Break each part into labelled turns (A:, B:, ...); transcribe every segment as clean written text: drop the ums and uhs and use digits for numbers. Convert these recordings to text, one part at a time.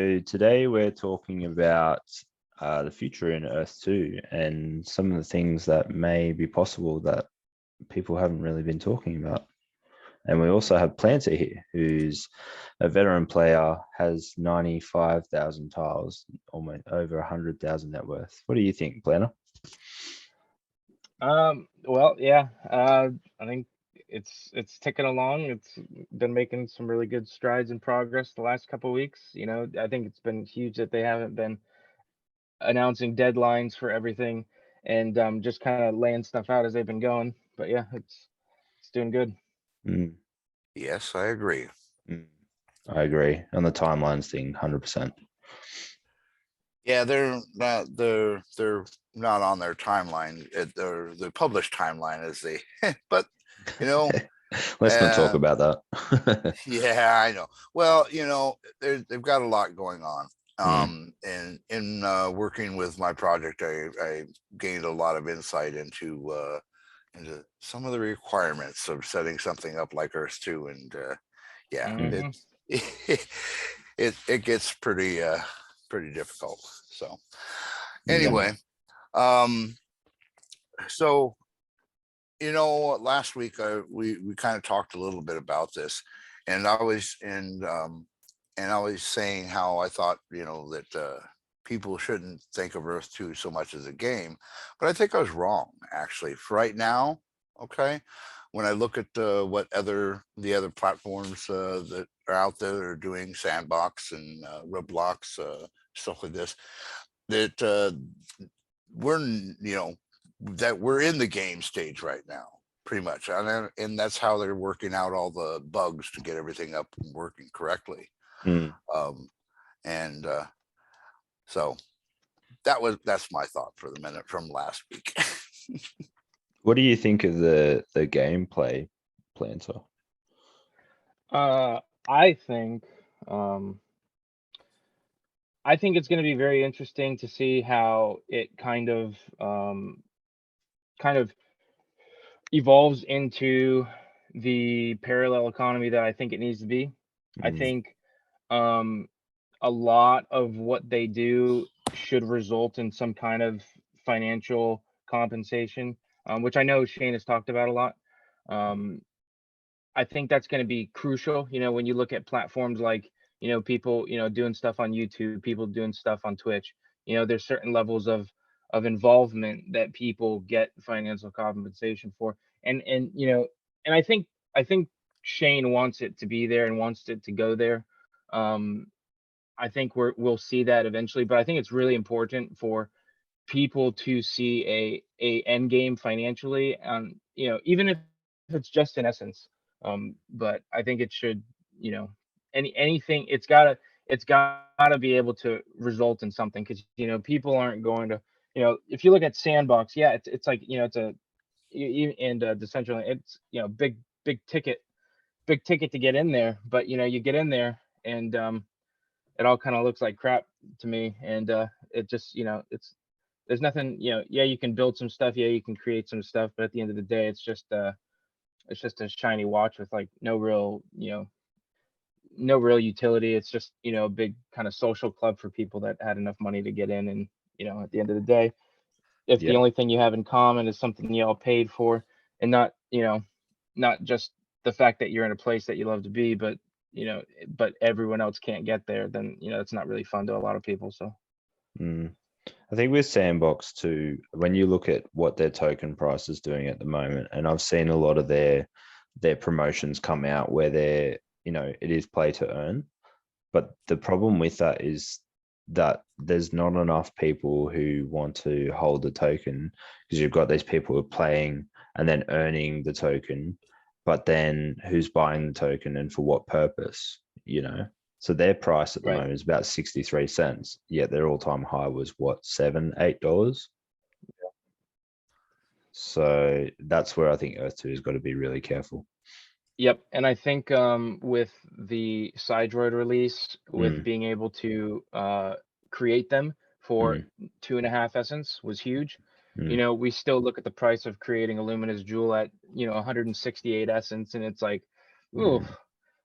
A: So today we're talking about the future in Earth 2 and some of the things that may be possible that people haven't really been talking about. And we also have Planter here, who's a veteran player, has 95,000 tiles, almost over 100,000 net worth. What do you think, Planter?
B: Well, yeah, I think it's ticking along. It's been making some really good strides and progress the last couple of weeks. I think it's been huge that they haven't been announcing deadlines for everything and just kind of laying stuff out as they've been going. But yeah, it's doing good.
A: Mm,
C: Yes, I agree.
A: I agree on the timelines thing, 100%.
C: Yeah, they're not on their timeline. The published timeline as they, but
A: Let's not talk about that.
C: yeah, I know. Well, they've got a lot going on. And in working with my project, I gained a lot of insight into some of the requirements of setting something up like Earth 2, and yeah, it gets pretty difficult. So anyway, so last week we kind of talked a little bit about this, and I was saying how I thought that people shouldn't think of Earth 2 so much as a game, but I think I was wrong actually. For right now, okay, when I look at what the other platforms that are out there that are doing Sandbox and Roblox, stuff like this, that we're in the game stage right now, pretty much, and that's how they're working out all the bugs to get everything up and working correctly. So that's my thought for the minute from last week.
A: What do you think of the gameplay, Planter?
B: I think it's going to be very interesting to see how it kind of evolves into the parallel economy that I think it needs to be. I think a lot of what they do should result in some kind of financial compensation, which I know Shane has talked about a lot. I think that's going to be crucial. When you look at platforms like, people, doing stuff on YouTube, people doing stuff on Twitch, there's certain levels of involvement that people get financial compensation for. And I think Shane wants it to be there and wants it to go there. I think we'll see that eventually, but I think it's really important for people to see a end game financially, even if it's just in essence. But I think it should, anything, it's gotta be able to result in something, because people aren't going to, if you look at Sandbox, yeah, it's like, it's a, and Decentraland, it's big ticket to get in there, but you get in there and it all kind of looks like crap to me, and it just, there's nothing, yeah, you can build some stuff, yeah, you can create some stuff, but at the end of the day, it's just a shiny watch with like no real utility. It's just, a big kind of social club for people that had enough money to get in. And at the end of the day, if the only thing you have in common is something you all paid for, and not just the fact that you're in a place that you love to be, but but everyone else can't get there, then it's not really fun to a lot of people. So
A: I think with Sandbox too, when you look at what their token price is doing at the moment, and I've seen a lot of their promotions come out where they're, it is play to earn, but the problem with that is that there's not enough people who want to hold the token, because you've got these people who are playing and then earning the token, but then who's buying the token and for what purpose, So their price at the moment is about 63 cents. Yet their all-time high was what, $7-8?
B: Yeah.
A: So that's where I think Earth 2 has got to be really careful.
B: Yep, and I think with the Sidroid release, with being able to create them for 2.5 essence was huge. We still look at the price of creating a Luminous Jewel at 168 essence, and it's like, ooh,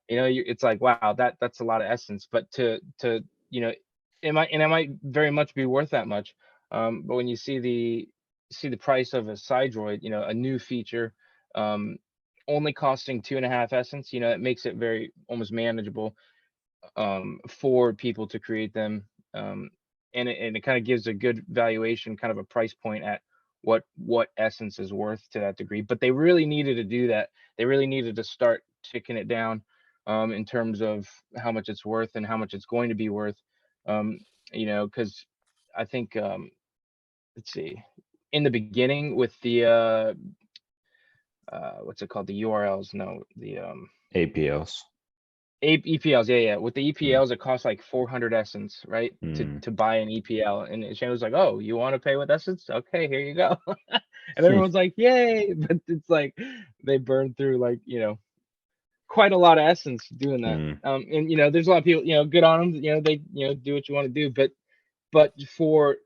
B: it's like, wow, that's a lot of essence. But to you know, it might very much be worth that much. But when you see the price of a Sidroid, you know, a new feature, only costing 2.5 essence, you know, it makes it very almost manageable for people to create them. And it kind of gives a good valuation, kind of a price point at what essence is worth to that degree. But they really needed to do that. They really needed to start ticking it down in terms of how much it's worth and how much it's going to be worth. You know, because I think let's see, in the beginning with the what's it called, the URLs, no, the
A: APLs.
B: EPLs, yeah. With the
A: Mm.
B: EPLs, it costs like 400 essence, right? To buy an EPL. And Shane was like, "Oh, you want to pay with essence? Okay, here you go." And everyone's like, "Yay!" But it's like they burn through, like, you know, quite a lot of essence doing that. And you know, there's a lot of people, you know, good on them. You know, they, you know, do what you want to do. But for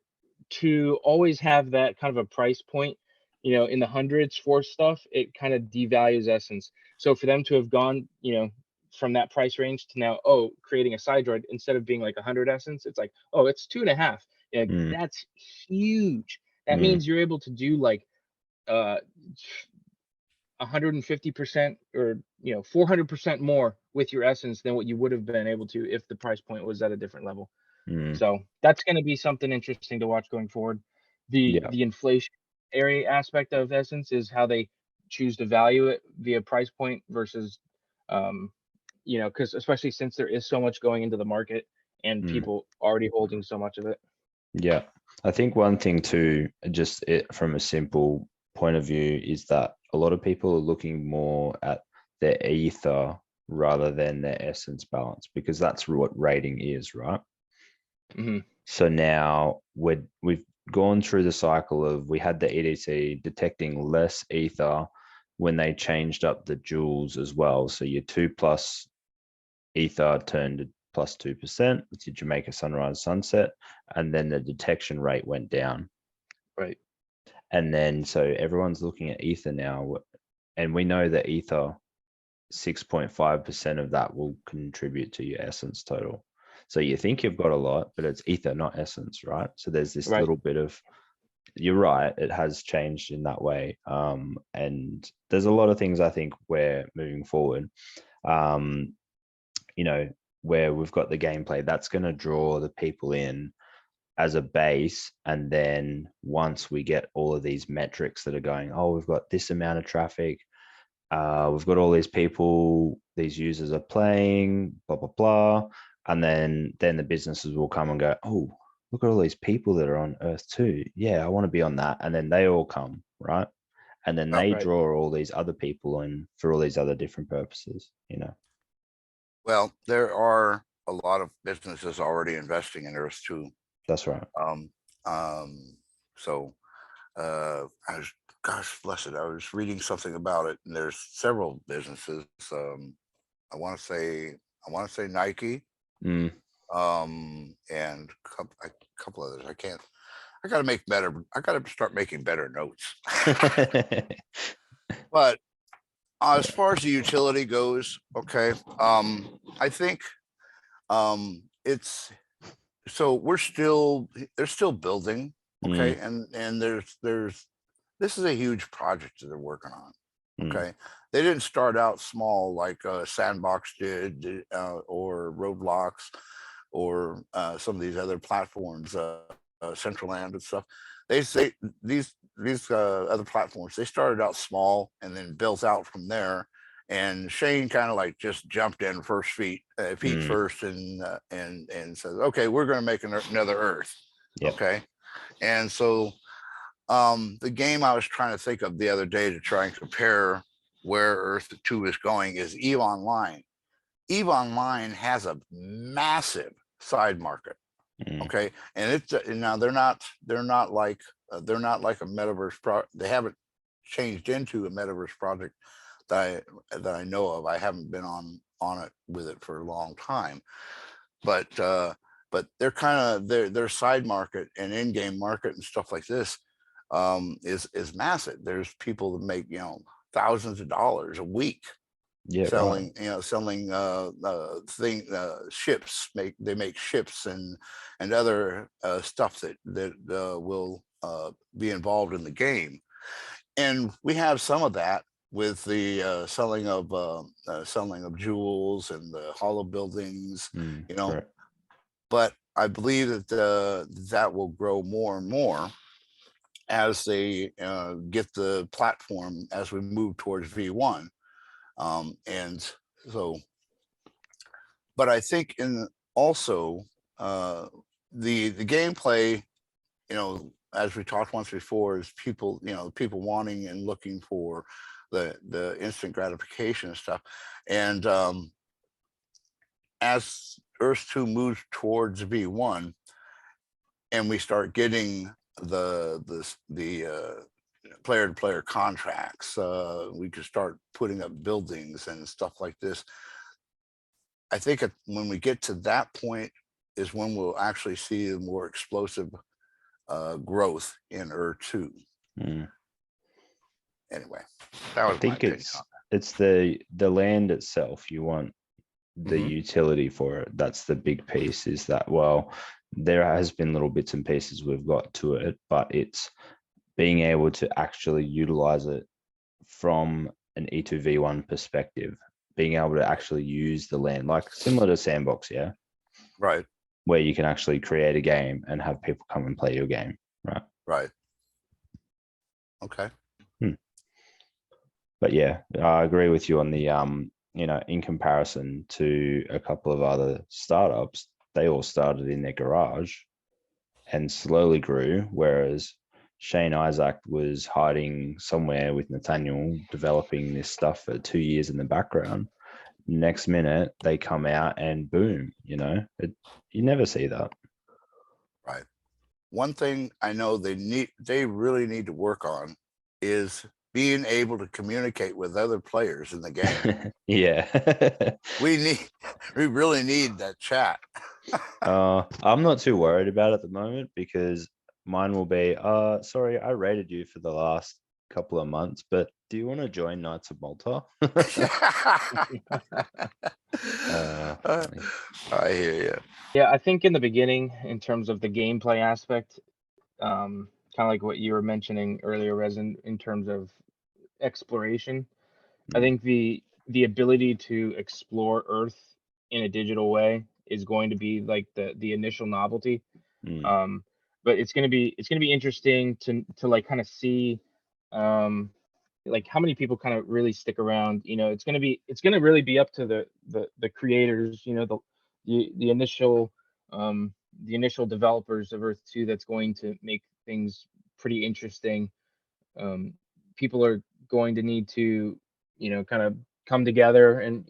B: to always have that kind of a price point, you know, in the hundreds for stuff, it kind of devalues essence. So for them to have gone, you know, from that price range to now, oh, creating a Sidroid, instead of being like 100 essence, it's like, oh, it's 2.5. Yeah, that's huge. That means you're able to do like 150% or, you know, 400% more with your essence than what you would have been able to if the price point was at a different level. So that's going to be something interesting to watch going forward. The inflation area aspect of essence is how they choose to value it via price point versus you know, because especially since there is so much going into the market and people already holding so much of it.
A: Yeah, I think one thing too, just it from a simple point of view, is that a lot of people are looking more at their ether rather than their essence balance, because that's what rating is, right? So now we've gone through the cycle of, we had the EDC detecting less ether when they changed up the joules as well. So your 2+ ether turned to +2%, it's your Jamaica sunrise sunset, and then the detection rate went down.
B: Right.
A: And then so everyone's looking at ether now, and we know that ether, 6.5% of that will contribute to your essence total. So you think you've got a lot, but it's ether, not essence, right? So there's this little bit of, you're right, it has changed in that way. And there's a lot of things I think where moving forward, you know, where we've got the gameplay that's going to draw the people in as a base. And then once we get all of these metrics that are going, oh, we've got this amount of traffic, we've got all these people, these users are playing, blah, blah, blah. And then the businesses will come and go, oh, look at all these people that are on Earth too. Yeah, I want to be on that. And then they all come, right? And then they draw all these other people in for all these other different purposes, you know?
C: Well, there are a lot of businesses already investing in Earth too.
A: That's right.
C: So I was, gosh bless it, I was reading something about it, and there's several businesses. I want to say Nike, and a couple others. I got to start making better notes. But as far as the utility goes, okay, I think it's, so they're still building, okay, and there's this is a huge project that they're working on. Okay, they didn't start out small like Sandbox did, or Roblox, or some of these other platforms, Central Land and stuff. They say these other platforms, they started out small and then built out from there. And Shane kind of like just jumped in feet first, and says, okay, we're going to make another Earth. Okay, and so the game I was trying to think of the other day to try and compare where Earth 2 is going is EVE Online. EVE Online has a massive side market. Okay, and it's now they're not like a metaverse they haven't changed into a metaverse project that I know of. I haven't been on it with it for a long time, but they're kind of their side market and in-game market and stuff like this is massive. There's people that make, you know, thousands of dollars a week
A: Yeah,
C: selling,
A: right.
C: selling ships. They make ships and other stuff that will be involved in the game. And we have some of that with the selling of jewels and the hollow buildings,
A: Correct.
C: but I believe that that will grow more and more as they get the platform as we move towards V1. And so, but I think in also the gameplay, as we talked once before, is people, people wanting and looking for the instant gratification and stuff. And as Earth 2 moves towards V1, and we start getting the player-to-player contracts, we could start putting up buildings and stuff like this. I think when we get to that point is when we'll actually see a more explosive growth in Earth 2. Anyway, that was
A: I think
C: my opinion on
A: it's the land itself. You want the
C: Mhm.
A: utility for it. That's the big piece, is that, well, there has been little bits and pieces we've got to it, but it's being able to actually utilize it from an E2V1 perspective, being able to actually use the land, like similar to Sandbox, yeah,
C: Right,
A: where you can actually create a game and have people come and play your game, right?
C: right. Okay.
A: But yeah, I agree with you on the in comparison to a couple of other startups, they all started in their garage and slowly grew, whereas Shane Isaac was hiding somewhere with Nathaniel developing this stuff for 2 years in the background. Next minute they come out and boom, you never see that.
C: Right. One thing I know they really need to work on is being able to communicate with other players in the game.
A: Yeah.
C: we really need that chat.
A: I'm not too worried about it at the moment, because mine will be, sorry, I rated you for the last couple of months, but do you want to join Knights of Malta? Funny.
C: I hear you.
B: Yeah, I think in the beginning, in terms of the gameplay aspect, kind of like what you were mentioning earlier, Resin, in terms of exploration, I think the ability to explore Earth in a digital way is going to be like the initial novelty. But it's gonna be interesting to like kind of see like how many people kind of really stick around. It's gonna really be up to the creators, the initial developers of Earth 2, that's going to make things pretty interesting. People are going to need to kind of come together, and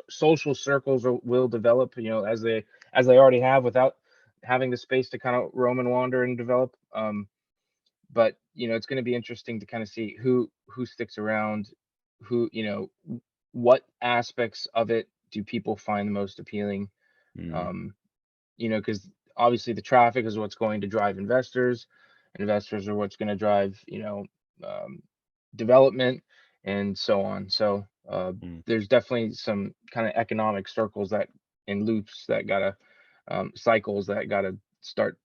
B: social circles will develop, as they already have, without having the space to kind of roam and wander and develop. But it's going to be interesting to kind of see who sticks around, who what aspects of it do people find the most appealing. Because obviously the traffic is what's going to drive investors, and investors are what's going to drive development, and so on. So there's definitely some kind of economic circles that and loops that gotta cycles that gotta start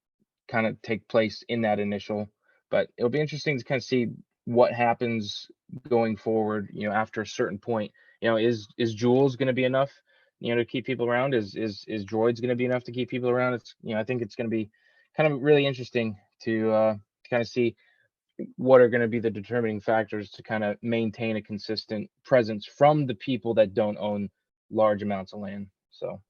B: kind of take place in that initial. But it'll be interesting to kind of see what happens going forward, after a certain point. Is Jules going to be enough, to keep people around? Is droids going to be enough to keep people around? It's I think it's going to be kind of really interesting to kind of see what are going to be the determining factors to kind of maintain a consistent presence from the people that don't own large amounts of land. So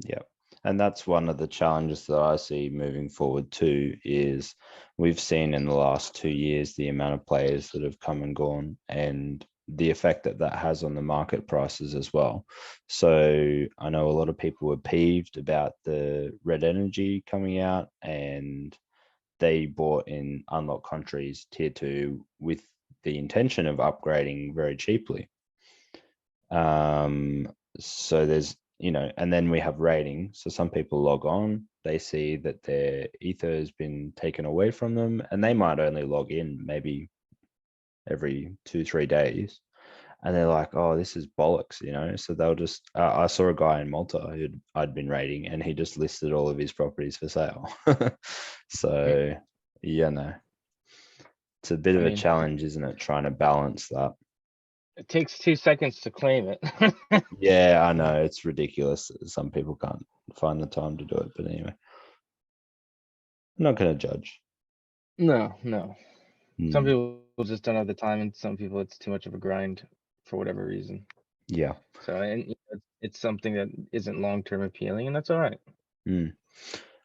A: yeah, and that's one of the challenges that I see moving forward too, is we've seen in the last 2 years the amount of players that have come and gone, and the effect that that has on the market prices as well. So I know a lot of people were peeved about the red energy coming out, and they bought in unlocked countries tier 2 with the intention of upgrading very cheaply. So there's, and then we have rating. So some people log on, they see that their ether has been taken away from them, and they might only log in maybe every 2-3 days. and they're like, oh, this is bollocks, you know. So they'll just I saw a guy in Malta who I'd been rating, and he just listed all of his properties for sale. So yeah, no, it's a bit
B: I
A: of a
B: mean,
A: challenge, isn't it, trying to balance that?
B: it takes 2 seconds to claim it.
A: Yeah, I know, it's ridiculous. Some people can't find the time to do it, but anyway, I'm not going to judge.
B: No. Some
A: Hmm.
B: people just don't have the time, and some people it's too much of a grind for whatever reason.
A: Yeah.
B: So, and you know, it's something that isn't long-term appealing, and that's all right.
A: Hmm.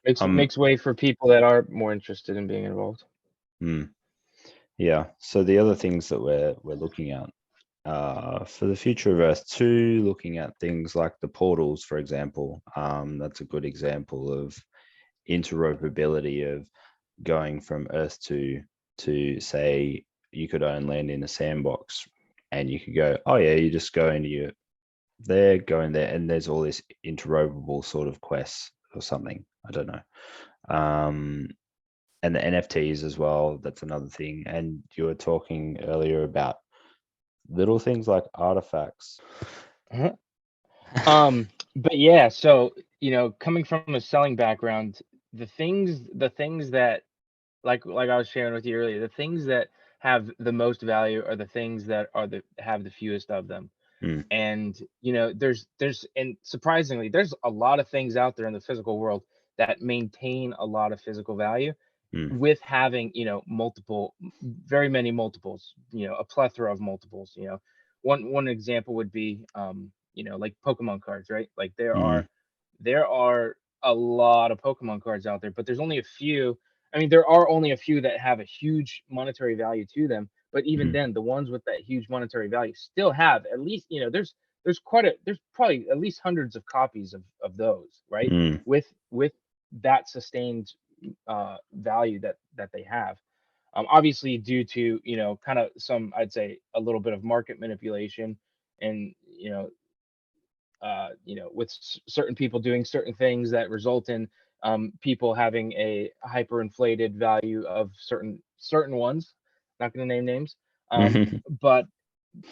B: Makes way for people that are more interested in being involved.
A: Yeah. So the other things that we're looking at for the future of Earth 2, looking at things like the portals, for example. That's a good example of interoperability of going from Earth 2 to, say, you could own land in a sandbox, and you could go, oh yeah, you just go into your there, go in there, and there's all this interoperable sort of quests or something. I don't know. And the NFTs as well. That's another thing. And you were talking earlier about little things like artifacts.
B: Uh-huh. But yeah, so you know, coming from a selling background, the things that like I was sharing with you earlier, the things that have the most value are the things that are the have the fewest of them.
A: Mm,
B: And you know, there's and surprisingly, there's a lot of things out there in the physical world that maintain a lot of physical value
A: mm,
B: with having, you know, very many multiples, you know, a plethora of multiples. You know, one example would be you know, like Pokemon cards, right? Like
A: mm,
B: there are a lot of Pokemon cards out there, but there's only a few. I mean, there are only a few that have a huge monetary value to them, but even
A: mm,
B: then, the ones with that huge monetary value still have at least, you know, there's probably at least hundreds of copies of those, right?
A: mm,
B: With that sustained value that they have. Obviously, due to, you know, kind of some, I'd say, a little bit of market manipulation, and you know, with certain people doing certain things that result in people having a hyperinflated value of certain ones. Not going to name names,
A: mhm,
B: but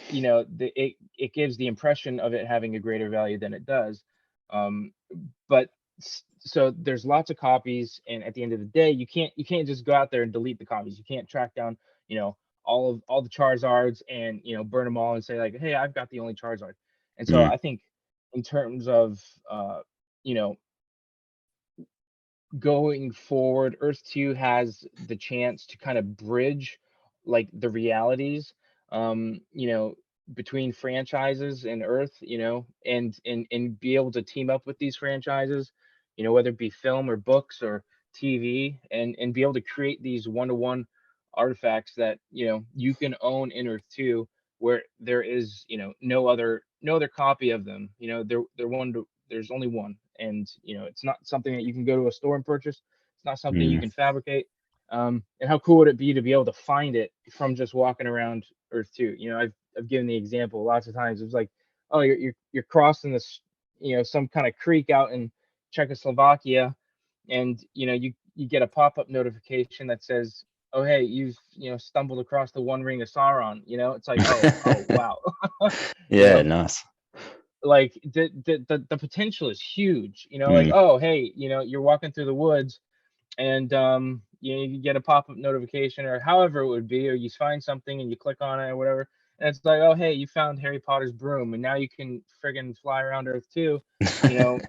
B: you know, it gives the impression of it having a greater value than it does. Um, but so there's lots of copies, and at the end of the day, you can't just go out there and delete the copies. You can't track down, you know, all the Charizards and, you know, burn them all and say like, hey, I've got the only Charizard. And so
A: mm,
B: I think in terms of you know, going forward, Earth 2 has the chance to kind of bridge like the realities, you know, between franchises and Earth, you know, and be able to team up with these franchises, you know, whether it be film or books or TV, and be able to create these one-to-one artifacts that, you know, you can own in Earth 2, where there is, you know, no other copy of them. You know, there's only one, and you know, it's not something that you can go to a store and purchase. It's not something you
A: mm,
B: can fabricate. And how cool would it be to be able to find it from just walking around Earth 2? You know, I've given the example lots of times. It was like, oh, you're crossing this, you know, some kind of creek out in Czechoslovakia, and you know, you get a pop-up notification that says, oh hey, you've, you know, stumbled across the One Ring of Sauron. You know, it's like, oh wow. You
A: yeah,
B: know,
A: nice.
B: like the potential is huge. You know, like,
A: Mm,
B: oh hey, you know, you're walking through the woods, and you know, you get a pop-up notification or however it would be, or you find something and you click on it or whatever, and it's like, oh hey, you found Harry Potter's broom, and now you can friggin' fly around Earth too, you know,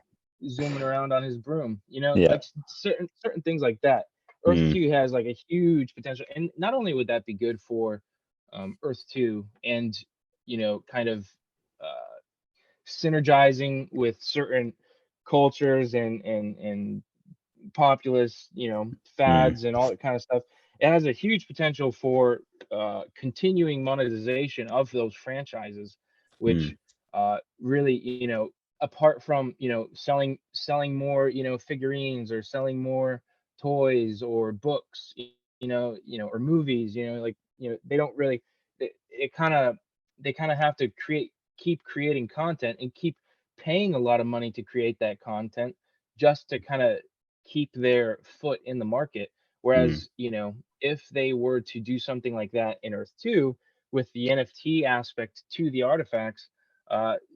B: zooming around on his broom. You know,
A: yeah.
B: like certain things like that. Earth
A: Mm,
B: 2 has like a huge potential, and not only would that be good for Earth 2, and you know, kind of uh, synergizing with certain cultures and populist, you know,
A: mm,
B: fads and all that kind of stuff. It has a huge potential for continuing monetization of those franchises,
A: mm,
B: which really, you know, apart from, you know, selling more, you know, figurines or selling more toys or books, or movies, you know, like, you know, they don't really, it kind of, they kind of have to keep creating content and keep paying a lot of money to create that content just to kind of keep their foot in the market.
A: mm,
B: Whereas, you know, if they were to do something like that in Earth 2, with the NFT aspect to the artifacts,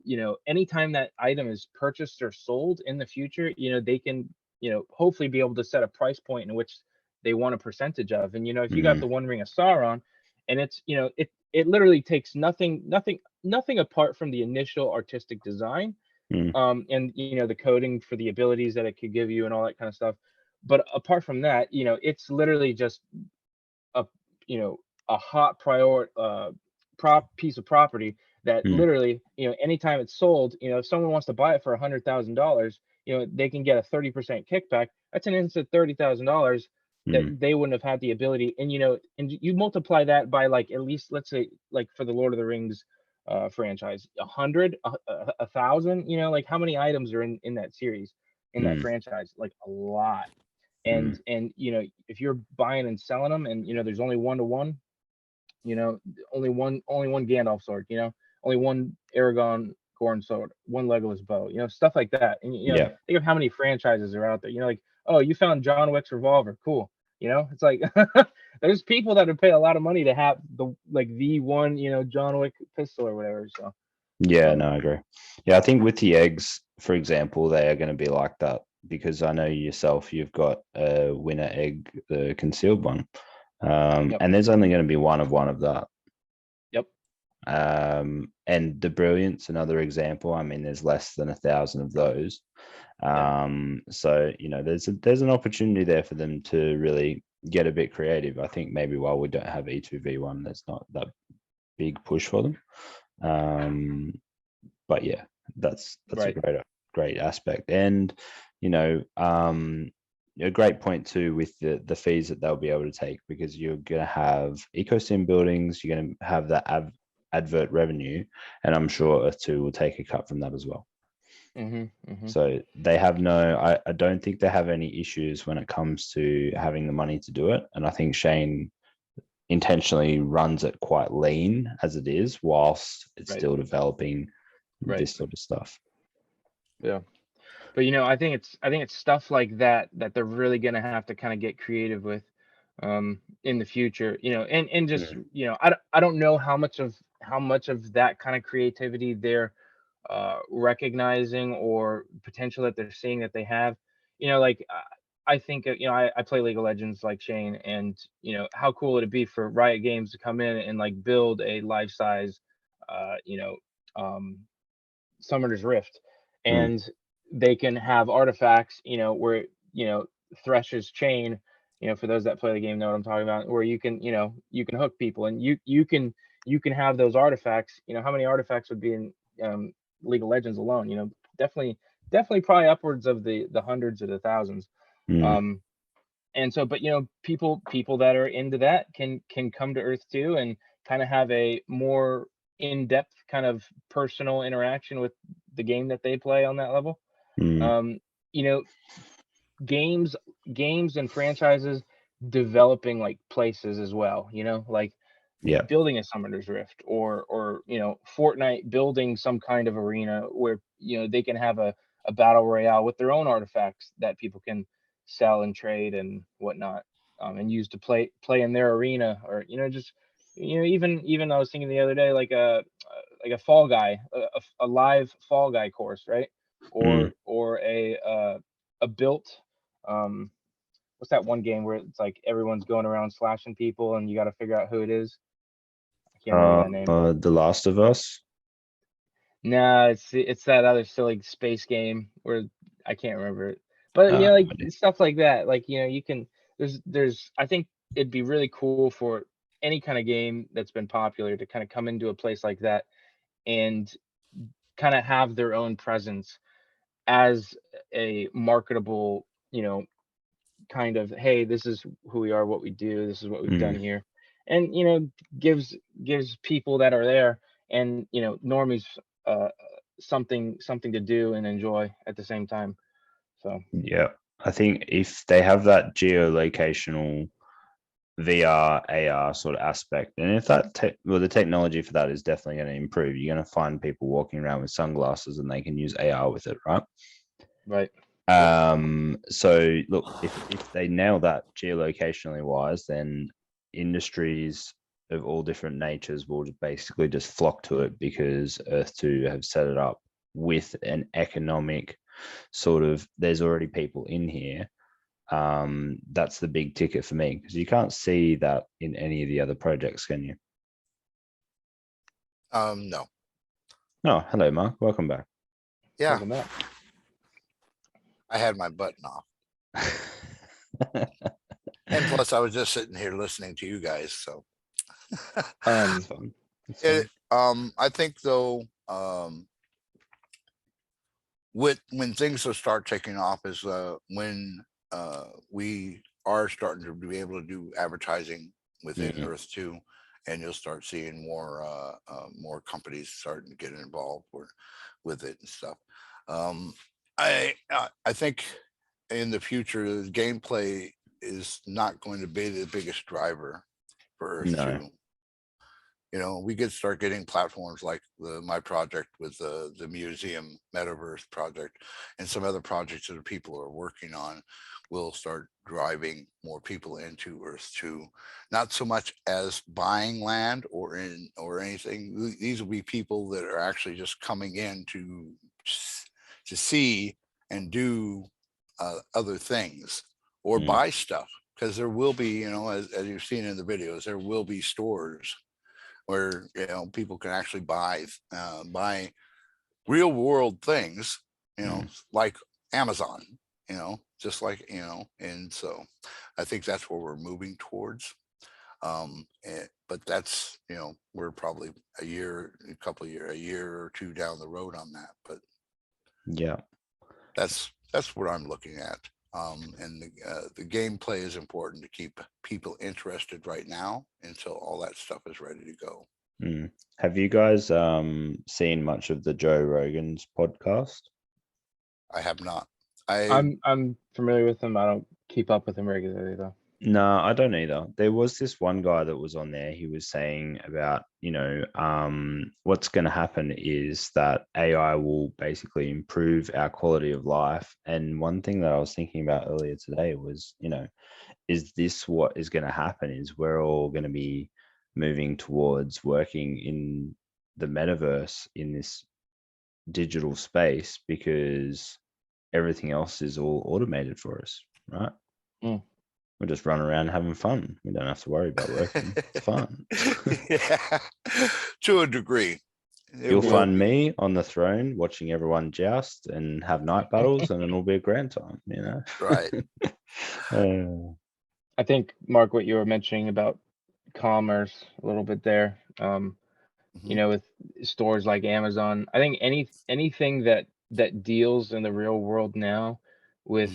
B: you know, anytime that item is purchased or sold in the future, you know, they can, you know, hopefully be able to set a price point in which they want a percentage of. And you know, if you got the One Ring of Sauron, and it's, you know, it literally takes nothing apart from the initial artistic design, and you know, the coding for the abilities that it could give you and all that kind of stuff. But apart from that, you know, it's literally just a, you know, a hot piece of property that literally, you know, anytime it's sold, you know, if someone wants to buy it for $100,000, you know, they can get a 30% kickback. That's an instant $30,000 that they wouldn't have had the ability. And you know, and you multiply that by like, at least, let's say, like for the Lord of the Rings franchise, 100, 1,000, you know, like how many items are in that series, in that franchise? Like a lot. And you know, if you're buying and selling them, and you know, there's only 1-to-1, you know, only one Gandalf sword, you know, only one Aragorn Gorn sword, one Legolas bow, you know, stuff like that. And you know, think of how many franchises are out there. You know, like, oh, you found John Wick's revolver, cool. You know, it's like there's people that would pay a lot of money to have the one, you know, John Wick pistol or whatever. So
A: yeah, no, I agree. Yeah, I think with the eggs, for example, they are going to be like that, because I know yourself, you've got a winner egg, the concealed one, and there's only going to be one of that.
B: Yep.
A: And the Brilliant's another example. I mean, there's less than 1,000 of those. So you know, there's an opportunity there for them to really get a bit creative. I think maybe while we don't have E2V1, there's not that big push for them. But yeah, that's right. A great aspect. And you know, a great point too with the fees that they'll be able to take, because you're going to have ecosystem buildings, you're going to have that advert revenue, and I'm sure Earth 2 will take a cut from that as well. So they have I don't think they have any issues when it comes to having the money to do it. And I think Shane intentionally runs it quite lean as it is, whilst it's still developing this sort of stuff.
B: Yeah. But you know, I think it's stuff like that they're really gonna have to kind of get creative with in the future. You know, and just you know, I don't know how much of that kind of creativity they're recognizing, or potential that they're seeing that they have. You know, like I think, you know, I play League of Legends like Shane, and you know, how cool would it be for Riot Games to come in and like build a life size you know, Summoner's Rift, and they can have artifacts, you know, where, you know, Thresh's chain, you know, for those that play the game know what I'm talking about, where you can, you know, you can hook people, and you can have those artifacts. You know, how many artifacts would be in League of Legends alone? You know, definitely probably upwards of the hundreds of the thousands. And so, but you know, people that are into that can come to Earth 2 and kind of have a more in-depth kind of personal interaction with the game that they play on that level. You know, games and franchises developing like places as well, you know, like building a Summoner's Rift, or you know, Fortnite building some kind of arena where, you know, they can have a battle royale with their own artifacts that people can sell and trade and whatnot, and use to play in their arena. Or, you know, just, you know, even I was thinking the other day, like a Fall Guy, a live Fall Guy course, right? Or a built, what's that one game where it's like everyone's going around slashing people and you got to figure out who it is? I can't remember that name.
A: The Last of Us.
B: No, it's that other silly space game where I can't remember it. But you know, like stuff like that, like, you know, you can, there's I think it'd be really cool for any kind of game that's been popular to kind of come into a place like that and kind of have their own presence as a marketable, you know, kind of, hey, this is who we are, what we do, this is what we've done here. And, you know, gives people that are there, and, you know, normies something to do and enjoy at the same time. So
A: yeah, I think if they have that geolocational VR, AR sort of aspect, and if that the technology for that is definitely going to improve, you're going to find people walking around with sunglasses and they can use AR with it, right?
B: Right.
A: So look, if they nail that geolocationally wise, then industries of all different natures will basically just flock to it because Earth 2 have set it up with an economic sort of, there's already people in here. That's the big ticket for me, because you can't see that in any of the other projects, can you?
C: No.
A: Oh, hello, Mark. Welcome back.
C: Yeah,
B: Welcome back.
C: I had my button off. And plus I was just sitting here listening to you guys, so
A: It's fun. It's fun.
C: I think though, when things will start taking off is when we are starting to be able to do advertising within Earth 2, and you'll start seeing more companies starting to get involved with it and stuff. I think in the future, the gameplay is not going to be the biggest driver for Earth 2. You know, we could start getting platforms like my project with the museum Metaverse project, and some other projects that people are working on will start driving more people into Earth 2. Not so much as buying land or anything. These will be people that are actually just coming in to see and do other things or buy stuff, because there will be, you know, as you've seen in the videos, there will be stores where, you know, people can actually buy real world things, you know, like Amazon, you know, just like, you know, and so I think that's where we're moving towards. But that's, you know, we're probably a year or two down the road on that, but
A: yeah,
C: that's what I'm looking at. And the gameplay is important to keep people interested right now until all that stuff is ready to go.
A: Have you guys seen much of the Joe Rogan's podcast?
C: I have not.
B: I'm familiar with him. I don't keep up with him regularly though.
A: No, I don't either. There was this one guy that was on there. He was saying about, you know, what's going to happen is that AI will basically improve our quality of life. And one thing that I was thinking about earlier today was, you know, is this what is going to happen? Is we're all going to be moving towards working in the metaverse, in this digital space, because everything else is all automated for us, right? We'll just run around having fun. We don't have to worry about working. It's fun.
C: Yeah, to a degree.
A: You'll find me on the throne watching everyone joust and have night battles, and it'll be a grand time, you know?
C: Right.
B: I think, Mark, what you were mentioning about commerce a little bit there, you know, with stores like Amazon, I think anything that deals in the real world now with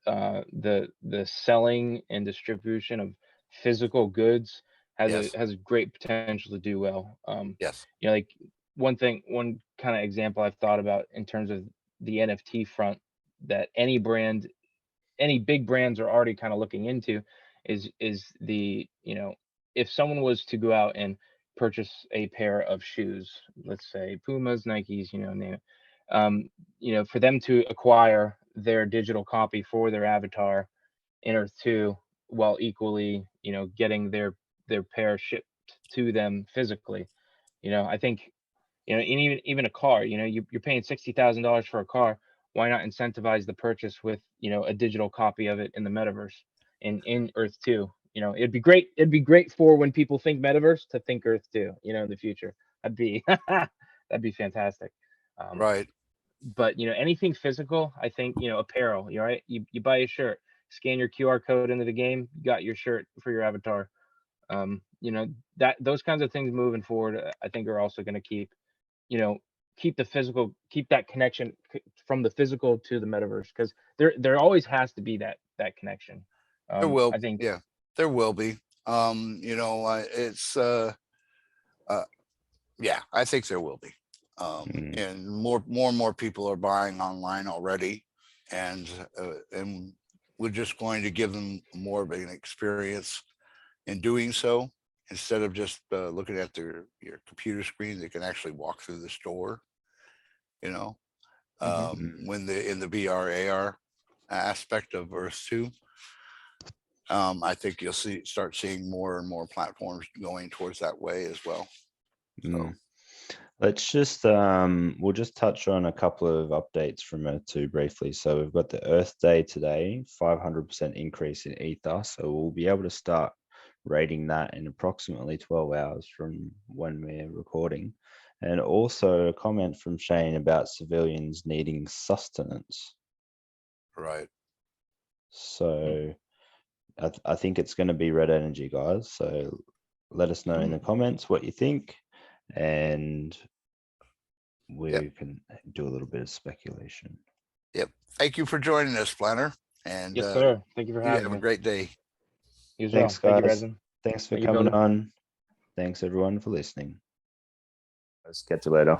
B: the selling and distribution of physical goods has great potential to do well.
C: Yes.
B: You know, like one kind of example I've thought about in terms of the NFT front that any big brands are already kind of looking into is the, you know, if someone was to go out and purchase a pair of shoes, let's say Pumas, Nikes, you know, name it, you know, for them to acquire their digital copy for their avatar in Earth 2 while equally, you know, getting their pair shipped to them physically. You know, I think, you know, even a car, you know, you're paying $60,000 for a car. Why not incentivize the purchase with, you know, a digital copy of it in the metaverse in Earth 2? You know, it'd be great. It'd be great for when people think metaverse to think Earth 2, you know, in the future. That'd be that'd be fantastic.
C: Right.
B: But, you know, anything physical, I think, you know, apparel, you're right. You buy a shirt, scan your QR code into the game, you got your shirt for your avatar. You know, those kinds of things moving forward, I think are also going to keep, you know, keep that connection from the physical to the metaverse, because there always has to be that connection.
C: There will,
B: I think,
C: yeah, there will be. You know, it's yeah, I think there will be. And more and more people are buying online already, and we're just going to give them more of an experience in doing so. Instead of just looking at your computer screen, they can actually walk through the store, you know, when in the VR AR aspect of Earth 2. I think you'll start seeing more and more platforms going towards that way as well. So
A: Mm. Let's just we'll just touch on a couple of updates from it too briefly. So we've got the Earth Day today, 500% increase in Ether. So we'll be able to start rating that in approximately 12 hours from when we're recording. And also a comment from Shane about civilians needing sustenance.
C: right.
A: So I think it's going to be red energy, guys. So let us know in the comments what you think, and we can do a little bit of speculation.
C: Yep. Thank you for joining us, Planner. And
B: Yes, sir. Thank you for
C: you
B: having
C: have a
B: me.
C: great day.
B: You as
A: Thanks,
B: well. Thank you,
A: guys.
B: Resin.
A: Thanks for
B: Thank you,
A: coming
B: brother.
A: on. Thanks everyone for listening. Let's catch you later.